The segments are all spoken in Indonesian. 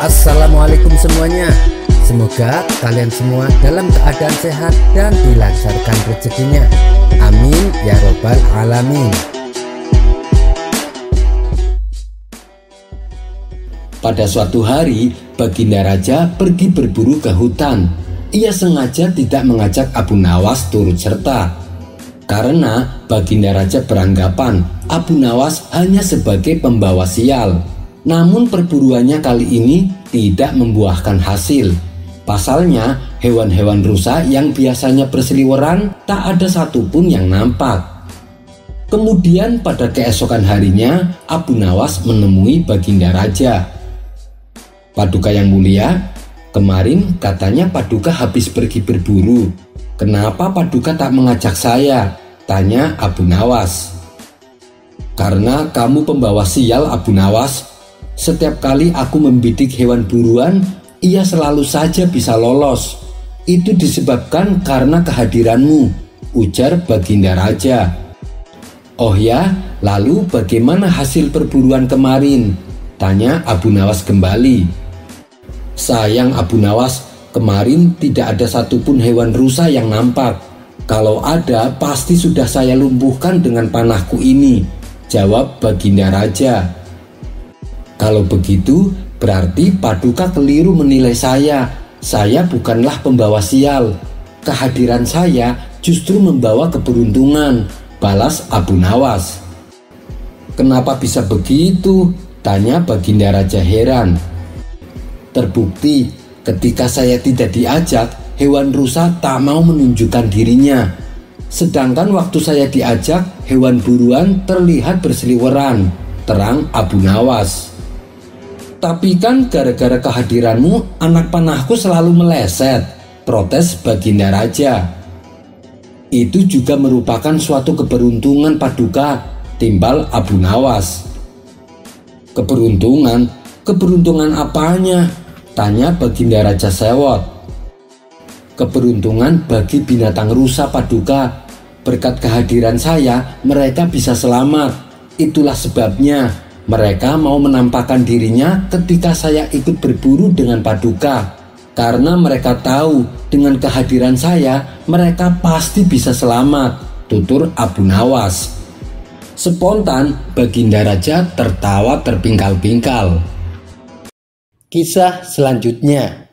Assalamualaikum semuanya. Semoga kalian semua dalam keadaan sehat dan dilancarkan rezekinya. Amin ya robbal alamin. Pada suatu hari, Baginda Raja pergi berburu ke hutan. Ia sengaja tidak mengajak Abu Nawas turut serta, karena Baginda Raja beranggapan Abu Nawas hanya sebagai pembawa sial. Namun perburuannya kali ini tidak membuahkan hasil. Pasalnya, hewan-hewan rusa yang biasanya berseliweran tak ada satupun yang nampak. Kemudian pada keesokan harinya, Abu Nawas menemui Baginda Raja. "Paduka yang mulia, kemarin katanya Paduka habis pergi berburu. Kenapa Paduka tak mengajak saya?" tanya Abu Nawas. "Karena kamu pembawa sial, Abu Nawas. Setiap kali aku membidik hewan buruan, ia selalu saja bisa lolos. Itu disebabkan karena kehadiranmu," ujar Baginda Raja. "Oh ya, lalu bagaimana hasil perburuan kemarin?" tanya Abu Nawas kembali. "Sayang Abu Nawas, kemarin tidak ada satupun hewan rusa yang nampak. Kalau ada, pasti sudah saya lumpuhkan dengan panahku ini," jawab Baginda Raja. "Kalau begitu, berarti Paduka keliru menilai saya. Saya bukanlah pembawa sial. Kehadiran saya justru membawa keberuntungan," balas Abu Nawas. "Kenapa bisa begitu?" tanya Baginda Raja heran. "Terbukti, ketika saya tidak diajak, hewan rusa tak mau menunjukkan dirinya. Sedangkan waktu saya diajak, hewan buruan terlihat berseliweran," terang Abu Nawas. "Tapi kan gara-gara kehadiranmu, anak panahku selalu meleset," protes Baginda Raja. "Itu juga merupakan suatu keberuntungan Paduka," timbal Abu Nawas. "Keberuntungan? Keberuntungan apanya?" tanya Baginda Raja sewot. "Keberuntungan bagi binatang rusa Paduka. Berkat kehadiran saya, mereka bisa selamat. Itulah sebabnya mereka mau menampakkan dirinya ketika saya ikut berburu dengan Paduka. Karena mereka tahu dengan kehadiran saya, mereka pasti bisa selamat," tutur Abu Nawas. Spontan, Baginda Raja tertawa terpingkal-pingkal. Kisah selanjutnya.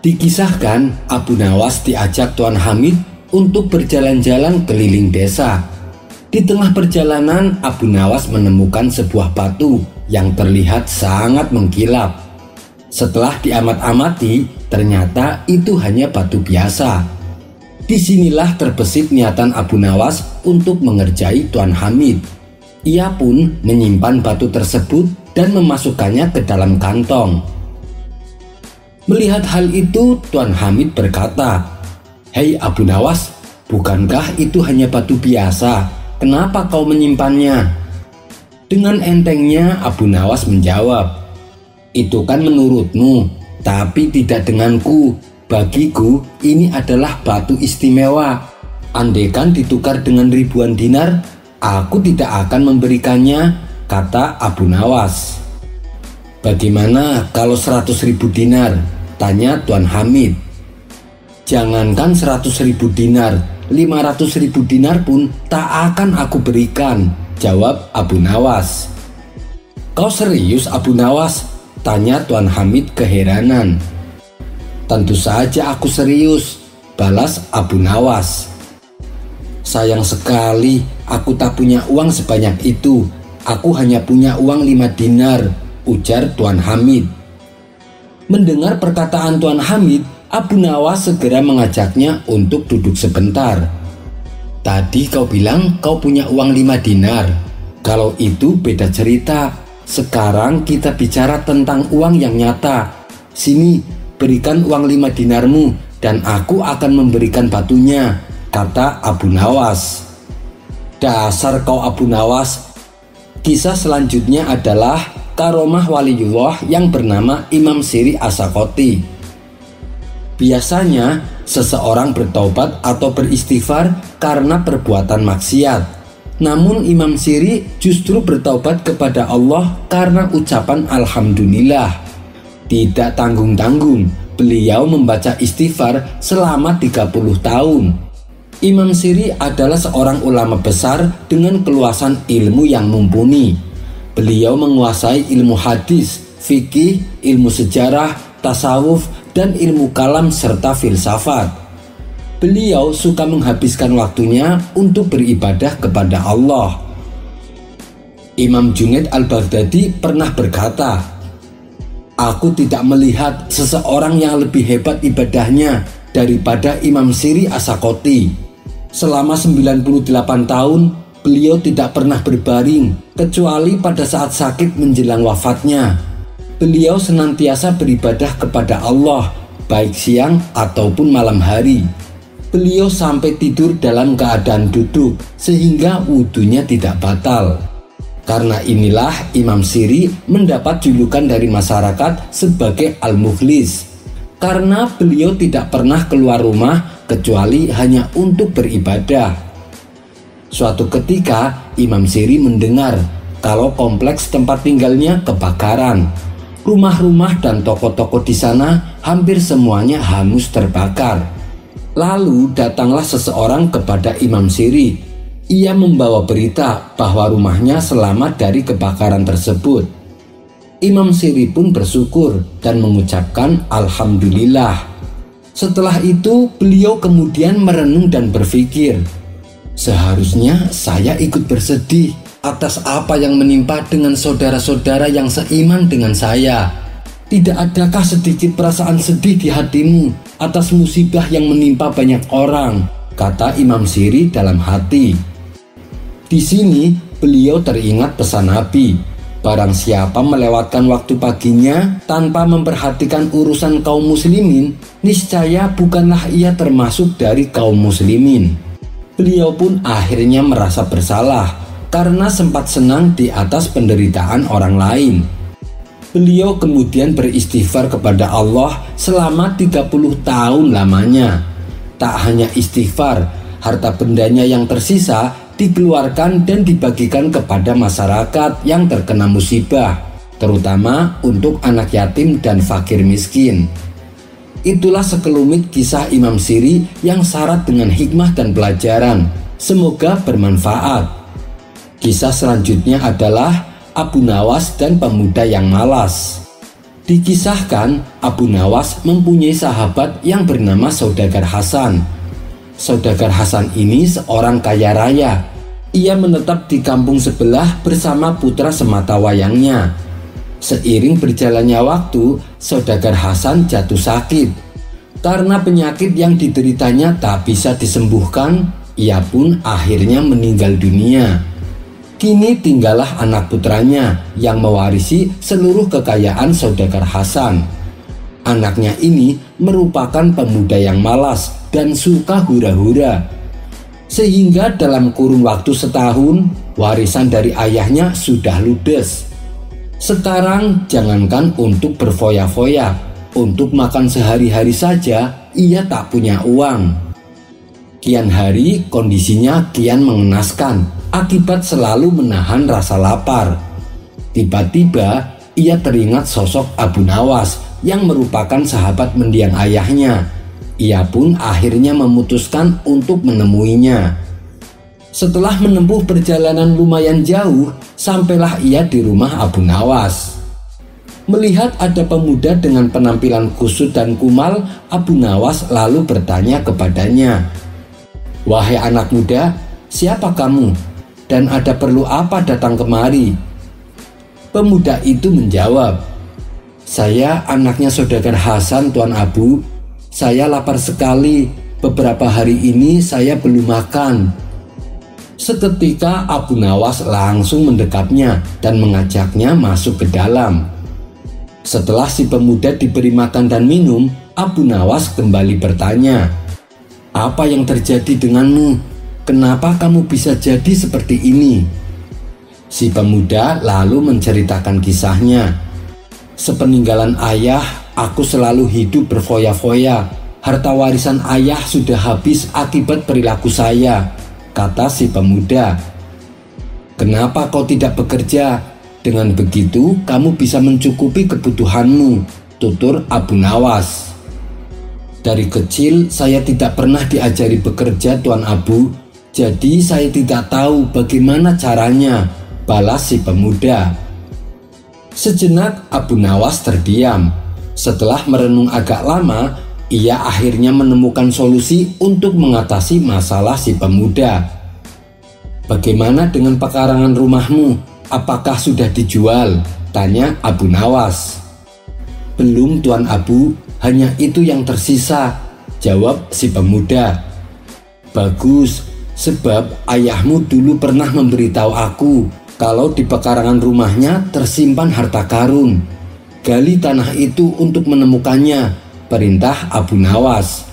Dikisahkan Abu Nawas diajak Tuan Hamid untuk berjalan-jalan keliling desa. Di tengah perjalanan, Abu Nawas menemukan sebuah batu yang terlihat sangat mengkilap. Setelah diamat-amati, ternyata itu hanya batu biasa. Disinilah terbesit niatan Abu Nawas untuk mengerjai Tuan Hamid. Ia pun menyimpan batu tersebut dan memasukkannya ke dalam kantong. Melihat hal itu, Tuan Hamid berkata, "Hei Abu Nawas, bukankah itu hanya batu biasa? Kenapa kau menyimpannya?" Dengan entengnya Abu Nawas menjawab, "Itu kan menurutmu, tapi tidak denganku. Bagiku ini adalah batu istimewa. Andaikan ditukar dengan ribuan dinar, aku tidak akan memberikannya," kata Abu Nawas. "Bagaimana kalau 100.000 dinar?" tanya Tuan Hamid. "Jangankan 100.000 dinar, 500.000 dinar pun tak akan aku berikan," jawab Abu Nawas. "Kau serius Abu Nawas?" tanya Tuan Hamid keheranan. "Tentu saja aku serius," balas Abu Nawas. "Sayang sekali, aku tak punya uang sebanyak itu. Aku hanya punya uang 5 dinar, ujar Tuan Hamid. Mendengar perkataan Tuan Hamid, Abu Nawas segera mengajaknya untuk duduk sebentar. "Tadi kau bilang kau punya uang 5 dinar. Kalau itu beda cerita. Sekarang kita bicara tentang uang yang nyata. Sini, berikan uang 5 dinarmu dan aku akan memberikan batunya," kata Abu Nawas. "Dasar kau Abu Nawas." Kisah selanjutnya adalah karomah waliullah yang bernama Imam Siri As-Sakoti. Biasanya seseorang bertaubat atau beristighfar karena perbuatan maksiat. Namun Imam Siri justru bertaubat kepada Allah karena ucapan Alhamdulillah. Tidak tanggung-tanggung, beliau membaca istighfar selama 30 tahun. Imam Siri adalah seorang ulama besar dengan keluasan ilmu yang mumpuni. Beliau menguasai ilmu hadis, fikih, ilmu sejarah, tasawuf, dan ilmu kalam serta filsafat. Beliau suka menghabiskan waktunya untuk beribadah kepada Allah. Imam Junaid al-Baghdadi pernah berkata, "Aku tidak melihat seseorang yang lebih hebat ibadahnya daripada Imam Siri As-Sakoti. Selama 98 tahun, beliau tidak pernah berbaring, kecuali pada saat sakit menjelang wafatnya. Beliau senantiasa beribadah kepada Allah, baik siang ataupun malam hari. Beliau sampai tidur dalam keadaan duduk, sehingga wudunya tidak batal." Karena inilah Imam Siri mendapat julukan dari masyarakat sebagai Al-Mukhlis, karena beliau tidak pernah keluar rumah kecuali hanya untuk beribadah. Suatu ketika Imam Siri mendengar kalau kompleks tempat tinggalnya kebakaran. Rumah-rumah dan toko-toko di sana hampir semuanya hangus terbakar. Lalu datanglah seseorang kepada Imam Siri. Ia membawa berita bahwa rumahnya selamat dari kebakaran tersebut. Imam Siri pun bersyukur dan mengucapkan Alhamdulillah. Setelah itu beliau kemudian merenung dan berpikir, seharusnya saya ikut bersedih atas apa yang menimpa dengan saudara-saudara yang seiman dengan saya. Tidak adakah sedikit perasaan sedih di hatimu atas musibah yang menimpa banyak orang? Kata Imam Siri dalam hati. Di sini beliau teringat pesan Nabi, barang siapa melewatkan waktu paginya tanpa memperhatikan urusan kaum muslimin, niscaya bukanlah ia termasuk dari kaum muslimin. Beliau pun akhirnya merasa bersalah karena sempat senang di atas penderitaan orang lain. Beliau kemudian beristighfar kepada Allah selama 30 tahun lamanya. Tak hanya istighfar, harta bendanya yang tersisa dikeluarkan dan dibagikan kepada masyarakat yang terkena musibah, terutama untuk anak yatim dan fakir miskin. Itulah sekelumit kisah Imam Siri yang syarat dengan hikmah dan pelajaran. Semoga bermanfaat. Kisah selanjutnya adalah Abu Nawas dan pemuda yang malas. Dikisahkan Abu Nawas mempunyai sahabat yang bernama Saudagar Hasan. Saudagar Hasan ini seorang kaya raya. Ia menetap di kampung sebelah bersama putra sematawayangnya. Seiring berjalannya waktu, Saudagar Hasan jatuh sakit. Karena penyakit yang dideritanya tak bisa disembuhkan, ia pun akhirnya meninggal dunia. Kini tinggallah anak putranya yang mewarisi seluruh kekayaan Saudagar Hasan. Anaknya ini merupakan pemuda yang malas dan suka hura-hura. Sehingga dalam kurun waktu setahun, warisan dari ayahnya sudah ludes. Sekarang jangankan untuk berfoya-foya, untuk makan sehari-hari saja ia tak punya uang. Kian hari kondisinya kian mengenaskan akibat selalu menahan rasa lapar. Tiba-tiba ia teringat sosok Abu Nawas yang merupakan sahabat mendiang ayahnya. Ia pun akhirnya memutuskan untuk menemuinya. Setelah menempuh perjalanan lumayan jauh, sampailah ia di rumah Abu Nawas. Melihat ada pemuda dengan penampilan kusut dan kumal, Abu Nawas lalu bertanya kepadanya, "Wahai anak muda, siapa kamu? Dan ada perlu apa datang kemari?" Pemuda itu menjawab, "Saya anaknya Saudagar Hasan, Tuan Abu. Saya lapar sekali, beberapa hari ini saya belum makan." Seketika Abu Nawas langsung mendekapnya dan mengajaknya masuk ke dalam. Setelah si pemuda diberi makan dan minum, Abu Nawas kembali bertanya, "Apa yang terjadi denganmu? Kenapa kamu bisa jadi seperti ini?" Si pemuda lalu menceritakan kisahnya. "Sepeninggalan ayah, aku selalu hidup berfoya-foya. Harta warisan ayah sudah habis akibat perilaku saya," kata si pemuda. "Kenapa kau tidak bekerja? Dengan begitu kamu bisa mencukupi kebutuhanmu. tutur Abu Nawas. "Dari kecil saya tidak pernah diajari bekerja, Tuan Abu, jadi saya tidak tahu bagaimana caranya," balas si pemuda. Sejenak Abu Nawas terdiam. Setelah merenung agak lama, ia akhirnya menemukan solusi untuk mengatasi masalah si pemuda. "Bagaimana dengan pekarangan rumahmu? Apakah sudah dijual?" tanya Abu Nawas. "Belum, Tuan Abu, hanya itu yang tersisa," jawab si pemuda. "Bagus, sebab ayahmu dulu pernah memberitahu aku kalau di pekarangan rumahnya tersimpan harta karun. Gali tanah itu untuk menemukannya," perintah Abu Nawas.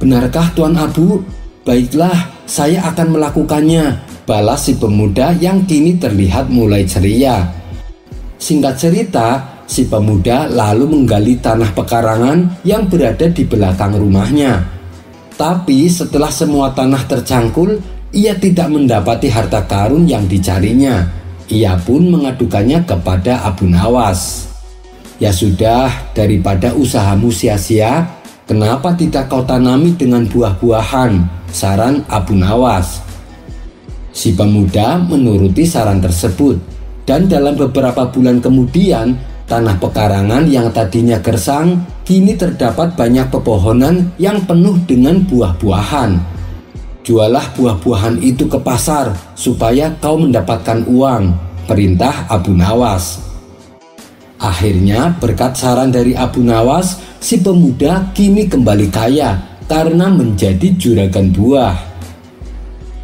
"Benarkah, Tuan Abu? Baiklah, saya akan melakukannya," balas si pemuda yang kini terlihat mulai ceria. Singkat cerita, si pemuda lalu menggali tanah pekarangan yang berada di belakang rumahnya. Tapi setelah semua tanah tercangkul, ia tidak mendapati harta karun yang dicarinya. Ia pun mengadukannya kepada Abu Nawas. "Ya sudah, daripada usahamu sia-sia, kenapa tidak kau tanami dengan buah-buahan?" saran Abu Nawas. Si pemuda menuruti saran tersebut, dan dalam beberapa bulan kemudian, tanah pekarangan yang tadinya gersang kini terdapat banyak pepohonan yang penuh dengan buah-buahan. "Jualah buah-buahan itu ke pasar supaya kau mendapatkan uang," perintah Abu Nawas. Akhirnya berkat saran dari Abu Nawas, si pemuda kini kembali kaya karena menjadi juragan buah.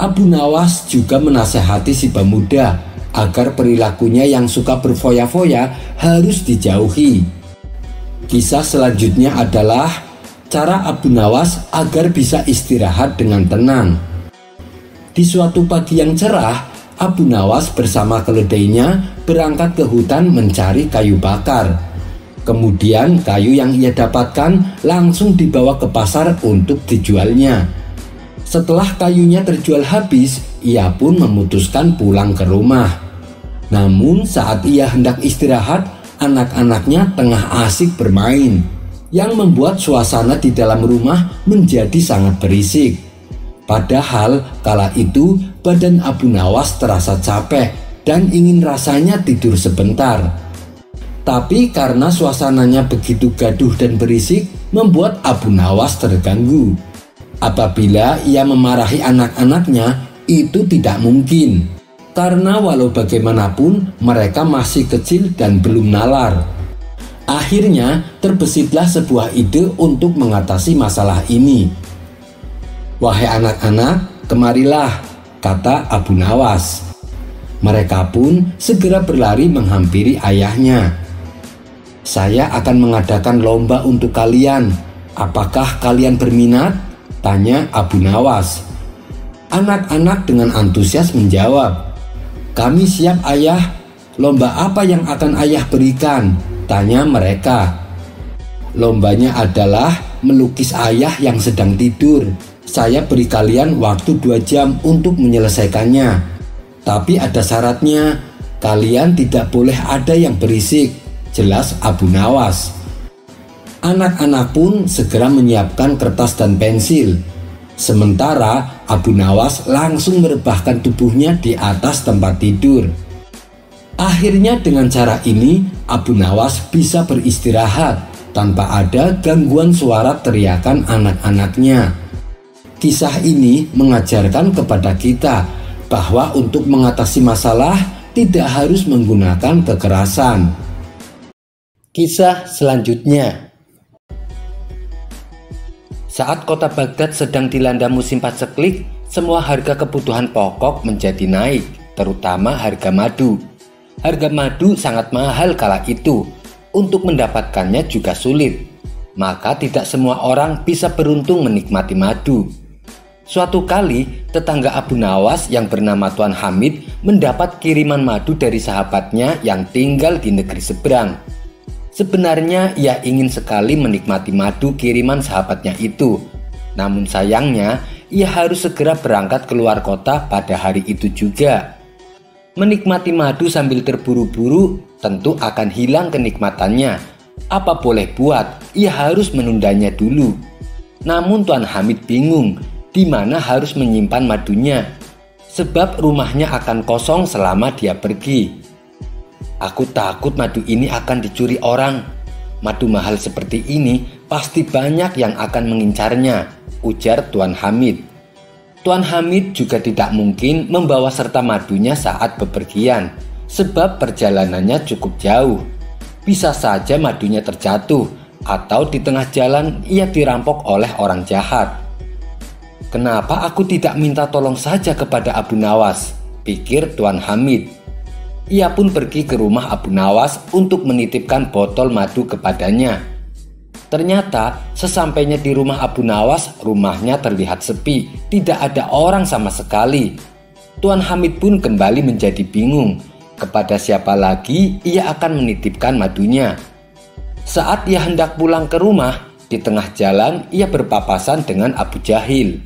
Abu Nawas juga menasehati si pemuda agar perilakunya yang suka berfoya-foya harus dijauhi. Kisah selanjutnya adalah cara Abu Nawas agar bisa istirahat dengan tenang. Di suatu pagi yang cerah, Abu Nawas bersama keledainya berangkat ke hutan mencari kayu bakar. Kemudian kayu yang ia dapatkan langsung dibawa ke pasar untuk dijualnya. Setelah kayunya terjual habis, ia pun memutuskan pulang ke rumah. Namun saat ia hendak istirahat, anak-anaknya tengah asik bermain, yang membuat suasana di dalam rumah menjadi sangat berisik. Padahal kala itu badan Abu Nawas terasa capek dan ingin rasanya tidur sebentar. Tapi karena suasananya begitu gaduh dan berisik, membuat Abu Nawas terganggu. Apabila ia memarahi anak-anaknya, itu tidak mungkin, karena walau bagaimanapun mereka masih kecil dan belum nalar. Akhirnya terbesitlah sebuah ide untuk mengatasi masalah ini. "Wahai anak-anak, kemarilah," kata Abu Nawas. Mereka pun segera berlari menghampiri ayahnya. "Saya akan mengadakan lomba untuk kalian. Apakah kalian berminat?" tanya Abu Nawas. Anak-anak dengan antusias menjawab, "Kami siap, ayah. Lomba apa yang akan ayah berikan?" tanya mereka. "Lombanya adalah melukis ayah yang sedang tidur. Saya beri kalian waktu 2 jam untuk menyelesaikannya. Tapi ada syaratnya, kalian tidak boleh ada yang berisik," jelas Abu Nawas. Anak-anak pun segera menyiapkan kertas dan pensil. Sementara Abu Nawas langsung merebahkan tubuhnya di atas tempat tidur. Akhirnya dengan cara ini Abu Nawas bisa beristirahat tanpa ada gangguan suara teriakan anak-anaknya. Kisah ini mengajarkan kepada kita bahwa untuk mengatasi masalah tidak harus menggunakan kekerasan. Kisah selanjutnya. Saat kota Baghdad sedang dilanda musim paceklik, semua harga kebutuhan pokok menjadi naik, terutama harga madu. Harga madu sangat mahal kala itu, untuk mendapatkannya juga sulit. Maka tidak semua orang bisa beruntung menikmati madu. Suatu kali, tetangga Abu Nawas yang bernama Tuan Hamid mendapat kiriman madu dari sahabatnya yang tinggal di negeri seberang. Sebenarnya ia ingin sekali menikmati madu kiriman sahabatnya itu. Namun sayangnya, ia harus segera berangkat keluar kota pada hari itu juga. Menikmati madu sambil terburu-buru tentu akan hilang kenikmatannya. Apa boleh buat, ia harus menundanya dulu. Namun Tuan Hamid bingung di mana harus menyimpan madunya, sebab rumahnya akan kosong selama dia pergi. Aku takut madu ini akan dicuri orang. Madu mahal seperti ini pasti banyak yang akan mengincarnya, ujar Tuan Hamid. Tuan Hamid juga tidak mungkin membawa serta madunya saat bepergian, sebab perjalanannya cukup jauh. Bisa saja madunya terjatuh atau di tengah jalan ia dirampok oleh orang jahat. Kenapa aku tidak minta tolong saja kepada Abu Nawas, pikir Tuan Hamid. Ia pun pergi ke rumah Abu Nawas untuk menitipkan botol madu kepadanya. Ternyata sesampainya di rumah Abu Nawas, rumahnya terlihat sepi, tidak ada orang sama sekali. Tuan Hamid pun kembali menjadi bingung. Kepada siapa lagi ia akan menitipkan madunya. Saat ia hendak pulang ke rumah, di tengah jalan ia berpapasan dengan Abu Jahil.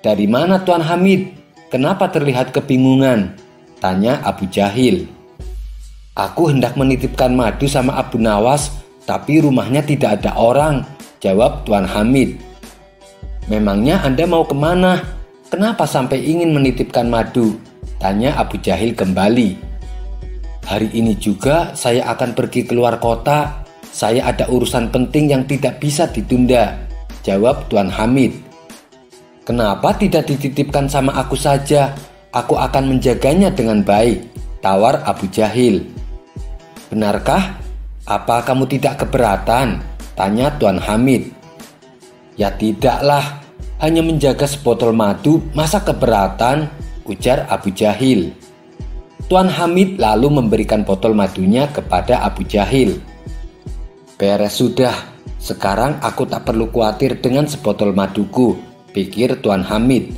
"Dari mana Tuan Hamid? Kenapa terlihat kebingungan?" tanya Abu Jahil. "Aku hendak menitipkan madu sama Abu Nawas, tapi rumahnya tidak ada orang," jawab Tuan Hamid. "Memangnya Anda mau kemana? Kenapa sampai ingin menitipkan madu?" tanya Abu Jahil kembali. "Hari ini juga saya akan pergi keluar kota. Saya ada urusan penting yang tidak bisa ditunda," jawab Tuan Hamid. "Kenapa tidak dititipkan sama aku saja? Aku akan menjaganya dengan baik," tawar Abu Jahil. "Benarkah? Apa kamu tidak keberatan?" tanya Tuan Hamid. "Ya tidaklah, hanya menjaga sebotol madu, masa keberatan?" ujar Abu Jahil. Tuan Hamid lalu memberikan botol madunya kepada Abu Jahil. "Beres sudah, sekarang aku tak perlu khawatir dengan sebotol maduku," pikir Tuan Hamid.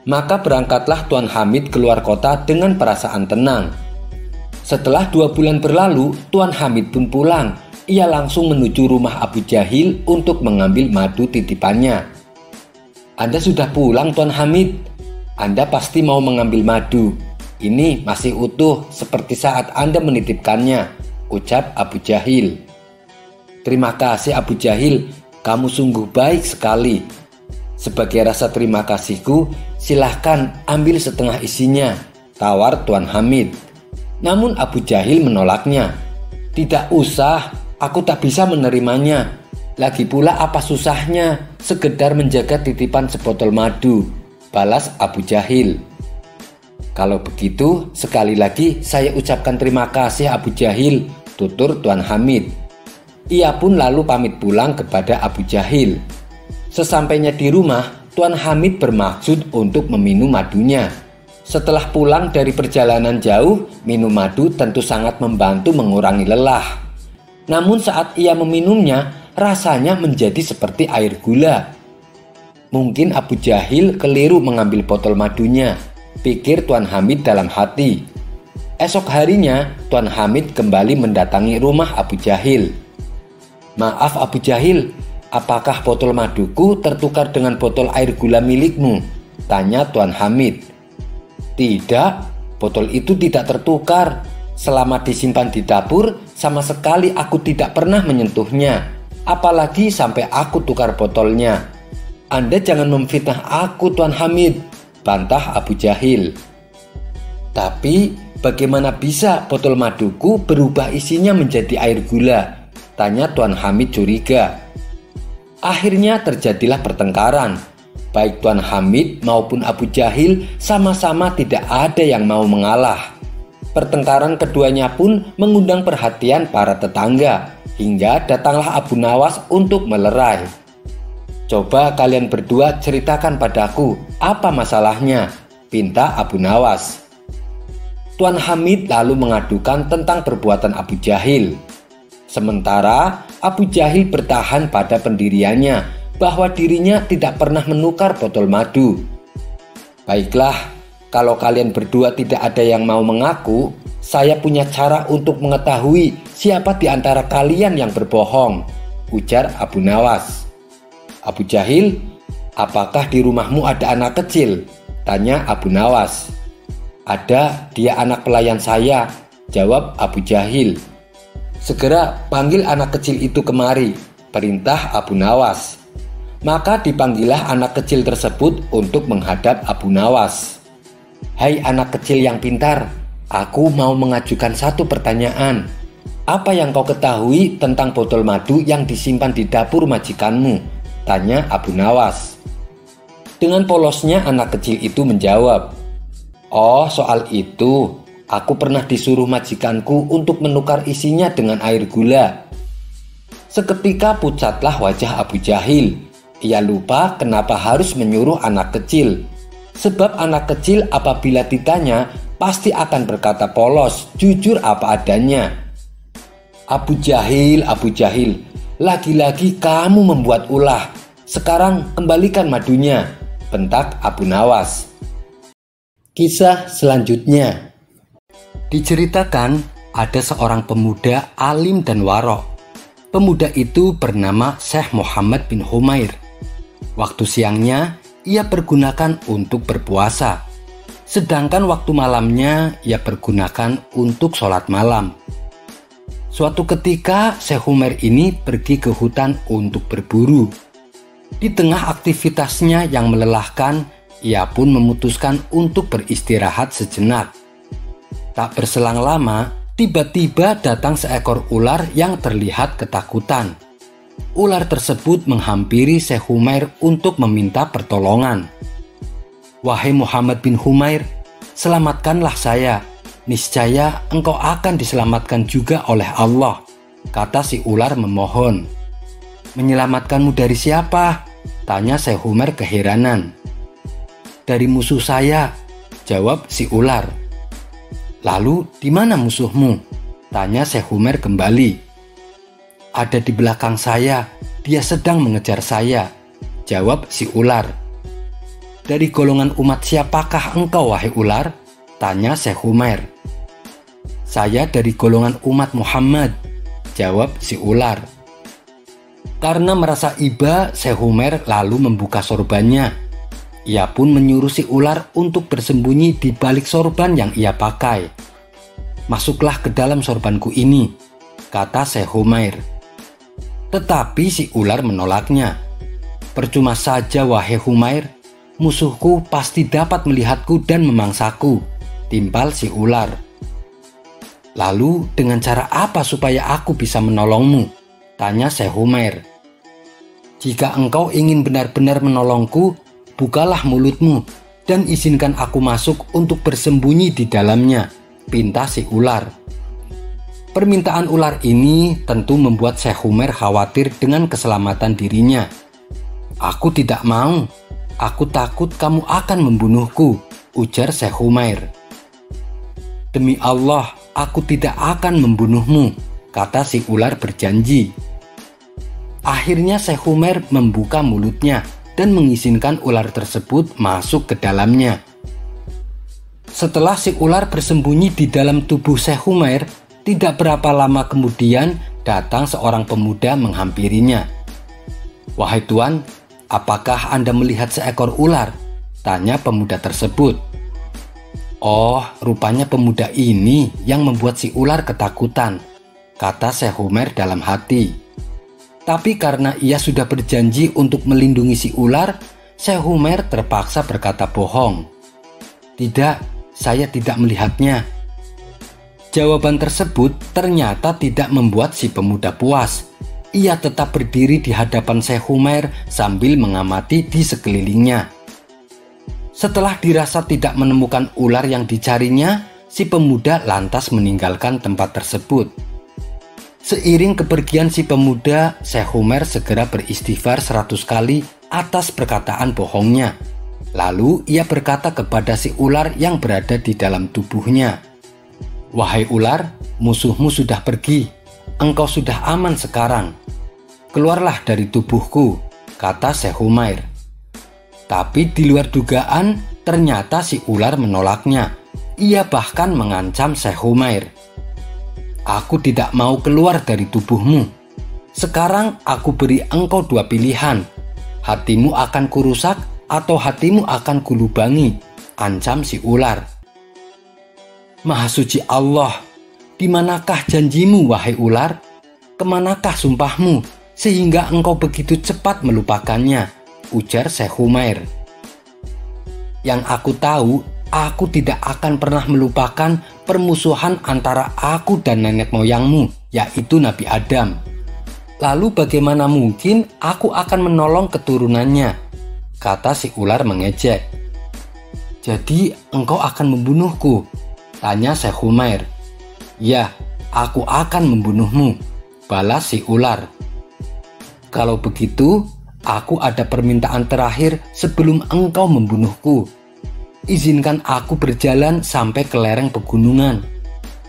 Maka berangkatlah Tuan Hamid keluar kota dengan perasaan tenang. Setelah 2 bulan berlalu, Tuan Hamid pun pulang. Ia langsung menuju rumah Abu Jahil untuk mengambil madu titipannya. "Anda sudah pulang Tuan Hamid? Anda pasti mau mengambil madu. Ini masih utuh seperti saat Anda menitipkannya," ucap Abu Jahil. "Terima kasih Abu Jahil, kamu sungguh baik sekali. Sebagai rasa terima kasihku, silahkan ambil setengah isinya," tawar Tuan Hamid. Namun Abu Jahil menolaknya. "Tidak usah, aku tak bisa menerimanya. Lagi pula apa susahnya sekedar menjaga titipan sebotol madu," balas Abu Jahil. "Kalau begitu, sekali lagi saya ucapkan terima kasih Abu Jahil," tutur Tuan Hamid. Ia pun lalu pamit pulang kepada Abu Jahil. Sesampainya di rumah, Tuan Hamid bermaksud untuk meminum madunya. Setelah pulang dari perjalanan jauh, minum madu tentu sangat membantu mengurangi lelah. Namun saat ia meminumnya, rasanya menjadi seperti air gula. Mungkin Abu Jahil keliru mengambil botol madunya, pikir Tuan Hamid dalam hati. Esok harinya, Tuan Hamid kembali mendatangi rumah Abu Jahil. "Maaf Abu Jahil, apakah botol maduku tertukar dengan botol air gula milikmu?" tanya Tuan Hamid. "Tidak, botol itu tidak tertukar. Selama disimpan di dapur, sama sekali aku tidak pernah menyentuhnya. Apalagi sampai aku tukar botolnya." "Anda jangan memfitnah aku Tuan Hamid," bantah Abu Jahil. "Tapi bagaimana bisa botol maduku berubah isinya menjadi air gula?" tanya Tuan Hamid curiga. Akhirnya terjadilah pertengkaran. Baik Tuan Hamid maupun Abu Jahil sama-sama tidak ada yang mau mengalah. Pertengkaran keduanya pun mengundang perhatian para tetangga, hingga datanglah Abu Nawas untuk melerai. "Coba kalian berdua ceritakan padaku, apa masalahnya?" pinta Abu Nawas. Tuan Hamid lalu mengadukan tentang perbuatan Abu Jahil. Sementara Abu Jahil bertahan pada pendiriannya bahwa dirinya tidak pernah menukar botol madu. "Baiklah, kalau kalian berdua tidak ada yang mau mengaku, saya punya cara untuk mengetahui siapa di antara kalian yang berbohong," ujar Abu Nawas. "Abu Jahil, apakah di rumahmu ada anak kecil?" tanya Abu Nawas. "Ada, dia anak pelayan saya," jawab Abu Jahil. segera panggil anak kecil itu kemari, perintah Abu Nawas. Maka dipanggillah anak kecil tersebut untuk menghadap Abu Nawas. Hai anak kecil yang pintar, aku mau mengajukan satu pertanyaan. Apa yang kau ketahui tentang botol madu yang disimpan di dapur majikanmu? Tanya Abu Nawas. Dengan polosnya anak kecil itu menjawab, oh soal itu, aku pernah disuruh majikanku untuk menukar isinya dengan air gula. Seketika pucatlah wajah Abu Jahil. Ia lupa kenapa harus menyuruh anak kecil. Sebab anak kecil apabila ditanya pasti akan berkata polos, jujur apa adanya. Abu Jahil, lagi-lagi kamu membuat ulah. Sekarang kembalikan madunya, bentak Abu Nawas. Kisah selanjutnya. Diceritakan ada seorang pemuda alim dan warok. Pemuda itu bernama Syekh Muhammad bin Humair. Waktu siangnya ia pergunakan untuk berpuasa, sedangkan waktu malamnya ia pergunakan untuk sholat malam. Suatu ketika Syekh Humair ini pergi ke hutan untuk berburu. Di tengah aktivitasnya yang melelahkan, ia pun memutuskan untuk beristirahat sejenak. Tak berselang lama, tiba-tiba datang seekor ular yang terlihat ketakutan. Ular tersebut menghampiri Syekh Humair untuk meminta pertolongan. Wahai Muhammad bin Humair, selamatkanlah saya. Niscaya engkau akan diselamatkan juga oleh Allah, kata si ular memohon. Menyelamatkanmu dari siapa? Tanya Syekh Humair keheranan. Dari musuh saya, jawab si ular. Lalu di mana musuhmu? Tanya Syekh Humair kembali. Ada di belakang saya, dia sedang mengejar saya, jawab si ular. Dari golongan umat siapakah engkau wahai ular? Tanya Syekh Humair. Saya dari golongan umat Muhammad, jawab si ular. Karena merasa iba, Syekh Humair lalu membuka sorbannya. Ia pun menyuruh si ular untuk bersembunyi di balik sorban yang ia pakai. Masuklah ke dalam sorbanku ini, kata Syekh Humair. Tetapi si ular menolaknya. Percuma saja wahai Humair, musuhku pasti dapat melihatku dan memangsaku, timpal si ular. Lalu dengan cara apa supaya aku bisa menolongmu? Tanya Syekh Humair. Jika engkau ingin benar-benar menolongku, bukalah mulutmu dan izinkan aku masuk untuk bersembunyi di dalamnya, pinta si ular. Permintaan ular ini tentu membuat Syekh Humair khawatir dengan keselamatan dirinya. Aku tidak mau, aku takut kamu akan membunuhku, ujar Syekh Humair. Demi Allah, aku tidak akan membunuhmu, kata si ular berjanji. Akhirnya Syekh Humair membuka mulutnya dan mengizinkan ular tersebut masuk ke dalamnya. Setelah si ular bersembunyi di dalam tubuh Syekh Humair, tidak berapa lama kemudian datang seorang pemuda menghampirinya. Wahai tuan, apakah Anda melihat seekor ular? Tanya pemuda tersebut. Oh, rupanya pemuda ini yang membuat si ular ketakutan, kata Syekh Humair dalam hati. Tapi karena ia sudah berjanji untuk melindungi si ular, Syekh Humair terpaksa berkata bohong. Tidak, saya tidak melihatnya. Jawaban tersebut ternyata tidak membuat si pemuda puas. Ia tetap berdiri di hadapan Syekh Humair sambil mengamati di sekelilingnya. Setelah dirasa tidak menemukan ular yang dicarinya, si pemuda lantas meninggalkan tempat tersebut. Seiring kepergian si pemuda, Syekh Humair segera beristighfar 100 kali atas perkataan bohongnya. Lalu ia berkata kepada si ular yang berada di dalam tubuhnya, Wahai ular, musuhmu sudah pergi. Engkau sudah aman sekarang. Keluarlah dari tubuhku, kata Syekh Humair. Tapi di luar dugaan, ternyata si ular menolaknya. Ia bahkan mengancam Syekh Humair. Aku tidak mau keluar dari tubuhmu. Sekarang aku beri engkau dua pilihan. Hatimu akan kurusak atau hatimu akan kulubangi, ancam si ular. Maha suci Allah, Di manakah janjimu, wahai ular? Kemanakah sumpahmu, sehingga engkau begitu cepat melupakannya? Ujar Syekh Umair. Yang aku tahu, aku tidak akan pernah melupakan permusuhan antara aku dan nenek moyangmu, yaitu Nabi Adam. Lalu bagaimana mungkin aku akan menolong keturunannya? Kata si ular mengejek. Jadi engkau akan membunuhku? Tanya Syekh Umair. Ya, aku akan membunuhmu, balas si ular. Kalau begitu, aku ada permintaan terakhir sebelum engkau membunuhku. Izinkan aku berjalan sampai ke lereng pegunungan.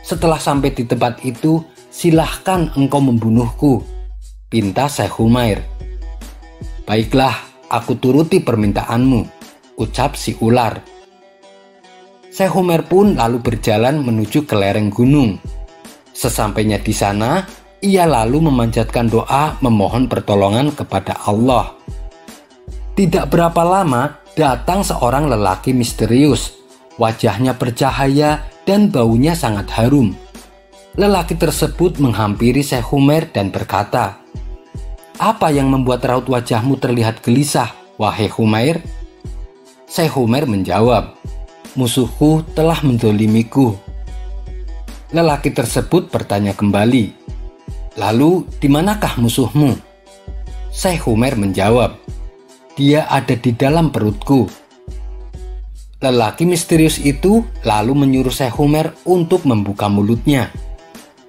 Setelah sampai di tempat itu, silahkan engkau membunuhku, pinta Syekh Umair. Baiklah, aku turuti permintaanmu, ucap si ular. Syekh Umair pun lalu berjalan menuju ke lereng gunung. Sesampainya di sana, ia lalu memanjatkan doa memohon pertolongan kepada Allah. Tidak berapa lama, datang seorang lelaki misterius. Wajahnya bercahaya dan baunya sangat harum. Lelaki tersebut menghampiri Syekh Umair dan berkata, "Apa yang membuat raut wajahmu terlihat gelisah, wahai Umair?" Syekh Umair menjawab, "Musuhku telah menzolimiku." Lelaki tersebut bertanya kembali, "Lalu di manakah musuhmu?" Syekh Umair menjawab, "Dia ada di dalam perutku." Lelaki misterius itu lalu menyuruh Syekh Umair untuk membuka mulutnya.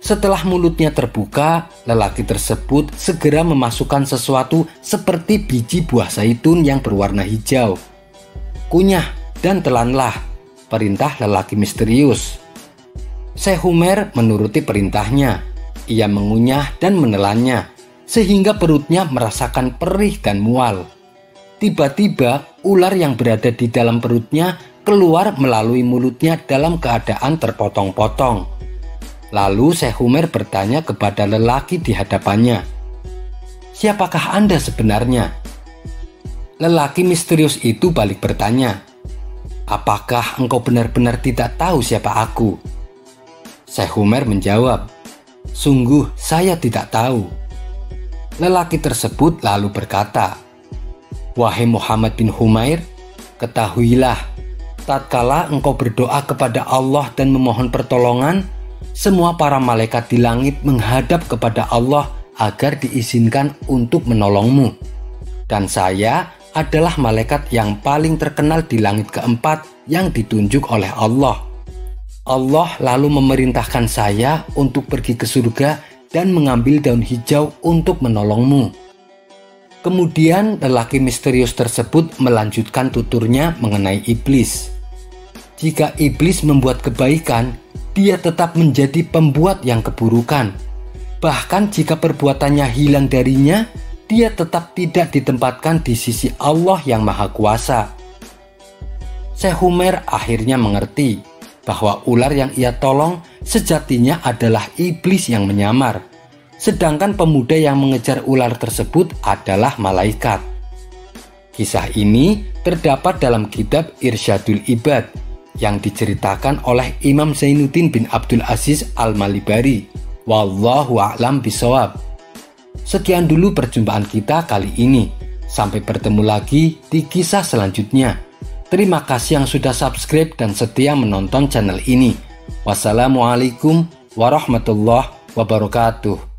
Setelah mulutnya terbuka, lelaki tersebut segera memasukkan sesuatu seperti biji buah zaitun yang berwarna hijau. "Kunyah dan telanlah," perintah lelaki misterius. Syekh Umair menuruti perintahnya. Ia mengunyah dan menelannya, sehingga perutnya merasakan perih dan mual. Tiba-tiba, ular yang berada di dalam perutnya keluar melalui mulutnya dalam keadaan terpotong-potong. Lalu Syekh Umair bertanya kepada lelaki di hadapannya, "Siapakah Anda sebenarnya?" Lelaki misterius itu balik bertanya, "Apakah engkau benar-benar tidak tahu siapa aku?" Syekh Umair menjawab, "Sungguh saya tidak tahu." Lelaki tersebut lalu berkata, "Wahai Muhammad bin Umair, ketahuilah, tatkala engkau berdoa kepada Allah dan memohon pertolongan, semua para malaikat di langit menghadap kepada Allah agar diizinkan untuk menolongmu. Dan saya adalah malaikat yang paling terkenal di langit keempat yang ditunjuk oleh Allah. Allah lalu memerintahkan saya untuk pergi ke surga dan mengambil daun hijau untuk menolongmu." Kemudian lelaki misterius tersebut melanjutkan tuturnya mengenai iblis. Jika iblis membuat kebaikan, dia tetap menjadi pembuat yang keburukan. Bahkan jika perbuatannya hilang darinya, dia tetap tidak ditempatkan di sisi Allah yang Maha Kuasa. Syekh Umair akhirnya mengerti bahwa ular yang ia tolong sejatinya adalah iblis yang menyamar, sedangkan pemuda yang mengejar ular tersebut adalah malaikat. Kisah ini terdapat dalam kitab Irsyadul Ibad yang diceritakan oleh Imam Zainuddin bin Abdul Aziz Al-Malibari. Wallahu a'lam bishawab. Sekian dulu perjumpaan kita kali ini. Sampai bertemu lagi di kisah selanjutnya. Terima kasih yang sudah subscribe dan setia menonton channel ini. Wassalamualaikum warahmatullahi wabarakatuh.